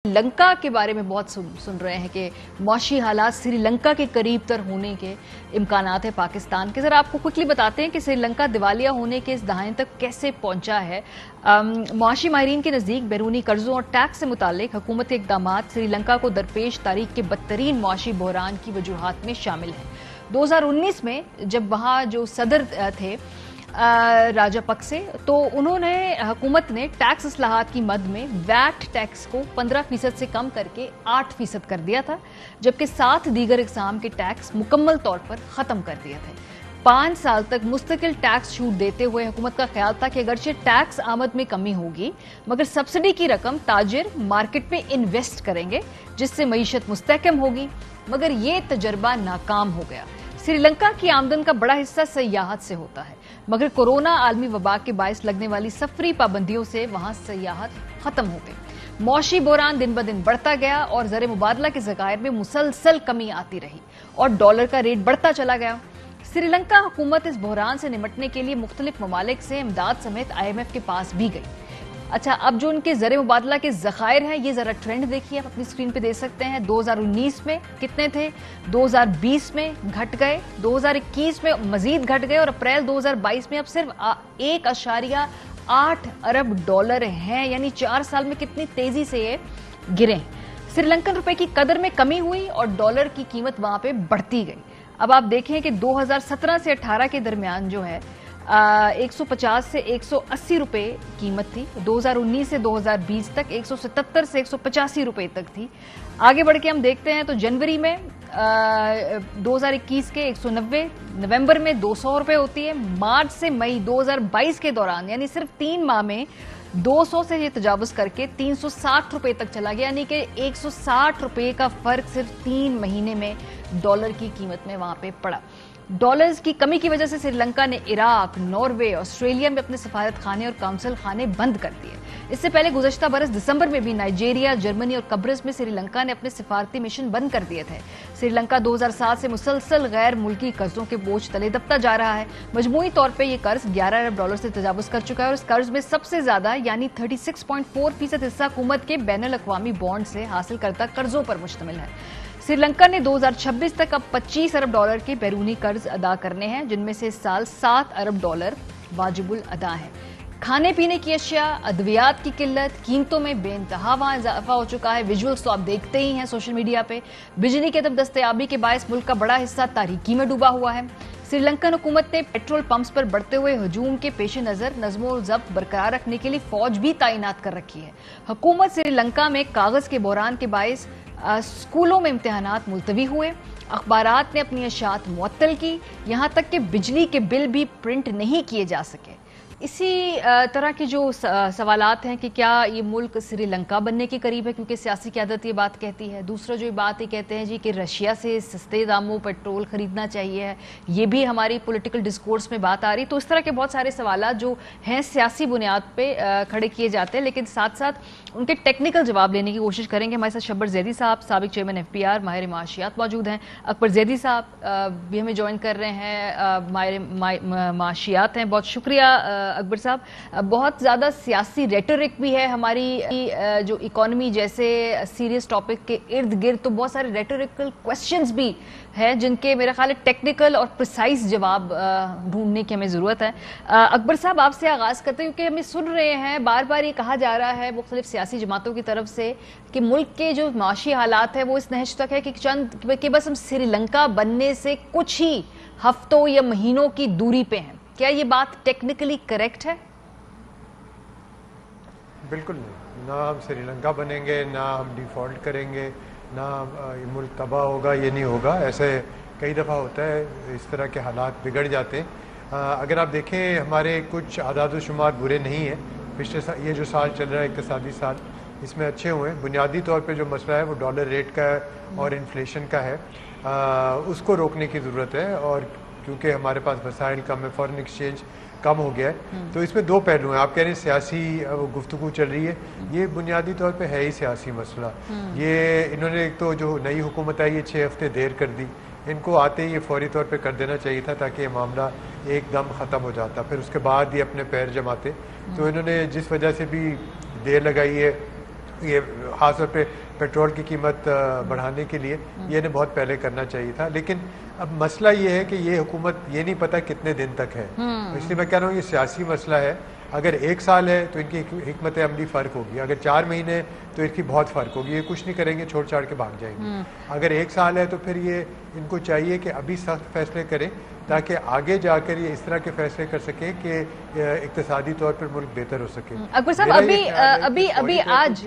श्रीलंका के बारे में बहुत सुन रहे हैं कि मुआशी हालात श्रीलंका के करीब तर होने के इम्कानात है पाकिस्तान के। जरा आपको क्विकली बताते हैं कि श्रीलंका दिवालिया होने के इस दहाने तक कैसे पहुंचा है। मुआशी माहिरीन के नज़दीक बैरूनी कर्जों और टैक्स से मुतालिक हुकूमती इक़दामात श्रीलंका को दरपेश तारीख के बदतरीन मुआशी बहरान की वजूहात में शामिल हैं। 2019 में जब वहाँ जो सदर थे राजापक्से, तो उन्होंने हुकूमत ने टैक्स इस्लाहात की मद में वैट टैक्स को 15% से कम करके 8% कर दिया था, जबकि 7 दीगर इक़साम के टैक्स मुकम्मल तौर पर ख़त्म कर दिए थे। 5 साल तक मुस्तकिल टैक्स छूट देते हुए हुकूमत का ख्याल था कि अगरचे टैक्स आमद में कमी होगी मगर सब्सिडी की रकम ताजिर मार्केट में इन्वेस्ट करेंगे जिससे मईशत मुस्तहकम होगी, मगर ये तजर्बा नाकाम हो गया। श्रीलंका की आमदन का बड़ा हिस्सा सयाहत से होता है, मगर कोरोना आलमी वबा के बायस लगने वाली सफरी पाबंदियों से वहां सयाहत खत्म हो गई। मुआशी बहरान दिन ब दिन बढ़ता गया और ज़र मुबादला के ज़खायर में मुसलसल कमी आती रही और डॉलर का रेट बढ़ता चला गया। श्रीलंका हुकूमत इस बहरान से निपटने के लिए मुख्तलिफ ममालिक से इमदाद समेत IMF के पास भी गई। अच्छा, अब जो उनके ज़र मुबादला के ज़खायर हैं, ये ज़रा ट्रेंड देखिए, आप अपनी स्क्रीन पे देख सकते हैं। 2019 में कितने थे, 2020 में घट गए, 2021 में मजीद घट गए और अप्रैल 2022 में अब सिर्फ 1.8 अरब डॉलर हैं। यानी 4 साल में कितनी तेजी से ये गिरे। श्रीलंकन रुपए की कदर में कमी हुई और डॉलर की कीमत वहां पे बढ़ती गई। अब आप देखें कि 2017 से 18 के दरमियान जो है 150 से 180 रुपए कीमत थी। 2019 से 2020 तक 177 से 185 रुपए तक थी। आगे बढ़ के हम देखते हैं तो जनवरी में 2021 के 190, नवंबर में 200 रुपए होती है। मार्च से मई 2022 के दौरान यानी सिर्फ 3 माह में 200 से ये तजावुज करके 360 रुपए तक चला गया, यानी कि 160 रुपए का फर्क सिर्फ 3 महीने में डॉलर की कीमत में वहां पे पड़ा। डॉलर्स की कमी की वजह से श्रीलंका ने इराक, नॉर्वे, ऑस्ट्रेलिया में अपने सफारत खाने और काउंसिल खाने बंद कर दिए। इससे पहले गुज़श्ता बरस दिसंबर में भी नाइजीरिया, जर्मनी और कब्रिस में श्रीलंका ने अपने सिफारती मिशन बंद कर दिए थे। श्रीलंका 2007 से मुसलसल गैर मुल्की कर्जों के बोझ तले दबता जा रहा है। मजमूई तौर पर यह कर्ज 11 अरब डॉलर से तजावुज कर चुका है और इस कर्ज में सबसे ज्यादा यानी 36.4% हिस्सा हुकूमत के बैनुल अक़वामी बॉन्ड से हासिल करता कर्जों पर मुश्तमिल है। श्रीलंका ने 2026 तक अब 25 अरब डॉलर के बैरूनी कर्ज अदा करने हैं, जिनमें से इस साल 7 अरब डॉलर वाजिबुल अदा है। खाने पीने की अशिया, अद्वियात की किल्लत, कीमतों में बेइंतहा वहां इजाफा हो चुका है। विजुअल्स तो आप देखते ही हैं सोशल मीडिया पे। बिजली की अदम दस्तयाबी के बायस मुल्क का बड़ा हिस्सा तारीकी में डूबा हुआ है। श्रीलंकन हुकूमत ने पेट्रोल पंप्स पर बढ़ते हुए हजूम के पेश नज़र नज़्मो ज़ब्त बरकरार रखने के लिए फौज भी तैनात कर रखी है। हुकूमत श्रीलंका में कागज के बहरान के बायस स्कूलों में इम्तिहानात मुलतवी हुए, अखबारात ने अपनी अशात मुअत्तल की, यहाँ तक कि बिजली के बिल भी प्रिंट नहीं किए जा सके। इसी तरह के जो सवालात हैं कि क्या ये मुल्क श्रीलंका बनने के करीब है, क्योंकि सियासी क़यादत ये बात कहती है। दूसरा जो ये बात ये कहते हैं जी कि रशिया से सस्ते दामों पेट्रोल खरीदना चाहिए है, ये भी हमारी पॉलिटिकल डिस्कोर्स में बात आ रही। तो इस तरह के बहुत सारे सवालात जो हैं सियासी बुनियाद पे खड़े किए जाते हैं, लेकिन साथ साथ उनके टेक्निकल जवाब लेने की कोशिश करेंगे। हमारे साथ शब्बर ज़ैदी साहब, साबिक चेयरमैन FPR, माहिर माशियात मौजूद हैं। अकबर ज़ैदी साहब भी हमें ज्वाइन कर रहे हैं, माहिर माशियात हैं। बहुत शुक्रिया अकबर साहब। बहुत ज़्यादा सियासी रेटोरिक भी है हमारी जो इकोनॉमी जैसे सीरियस टॉपिक के इर्द गिर्द, तो बहुत सारे रेटोरिकल क्वेश्चंस भी हैं जिनके मेरा ख्याल है टेक्निकल और प्रिसाइज जवाब ढूंढने की हमें ज़रूरत है। अकबर साहब आपसे आगाज़ करते हैं, क्योंकि हमें सुन रहे हैं बार बार ये कहा जा रहा है मुख्तलिफ सियासी जमातों की तरफ से कि मुल्क के जो माशी हालात है वो इस नहज तक है कि बस हम श्रीलंका बनने से कुछ ही हफ्तों या महीनों की दूरी पे हैं। क्या ये बात टेक्निकली करेक्ट है? बिल्कुल नहीं। ना हम श्रीलंका बनेंगे, ना हम डिफ़ॉल्ट करेंगे, ना ये मुल्क तबाह होगा, ये नहीं होगा। ऐसे कई दफ़ा होता है, इस तरह के हालात बिगड़ जाते हैं। अगर आप देखें हमारे कुछ आदाद व शुमार बुरे नहीं हैं। पिछले ये जो साल चल रहा है इक़्तिसादी साल, इसमें अच्छे हुए हैं। बुनियादी तौर पे जो मसला है वो डॉलर रेट का है और इन्फ्लेशन का है। उसको रोकने की ज़रूरत है, और क्योंकि हमारे पास वसाइल कम है, फॉरेन एक्सचेंज कम हो गया है, तो इसमें 2 पहलू हैं। आप कह रहे हैं सियासी गुफ्तगू चल रही है, ये बुनियादी तौर पे है ही सियासी मसला। ये इन्होंने एक तो जो नई हुकूमत आई है 6 हफ्ते देर कर दी, इनको आते ही ये फौरी तौर पे कर देना चाहिए था ताकि ये मामला एकदम ख़त्म हो जाता, फिर उसके बाद ये अपने पैर जमाते। तो इन्होंने जिस वजह से भी देर लगाई है یہ خاص طور پہ پیٹرول کی قیمت بڑھانے کے لیے یہ انہیں بہت پہلے کرنا چاہیے تھا. لیکن اب مسئلہ یہ ہے کہ یہ حکومت یہ نہیں پتا کتنے دن تک ہے, اس لیے میں کہہ رہا ہوں یہ سیاسی مسئلہ ہے. اگر 1 سال ہے تو ان کی حکمت عملی فرق ہوگی, اگر 4 مہینے تو ان کی بہت فرق ہوگی, یہ کچھ نہیں کریں گے, چھوڑ چھاڑ کے بھاگ جائیں گے. اگر 1 سال ہے تو پھر یہ ان کو چاہیے کہ ابھی سخت فیصلے کریں تاکہ آگے جا کر یہ اس طرح کے فیصلے کر سکیں کہ اقتصادی طور پر ملک بہتر ہو سکے. اکبر صاحب ابھی آج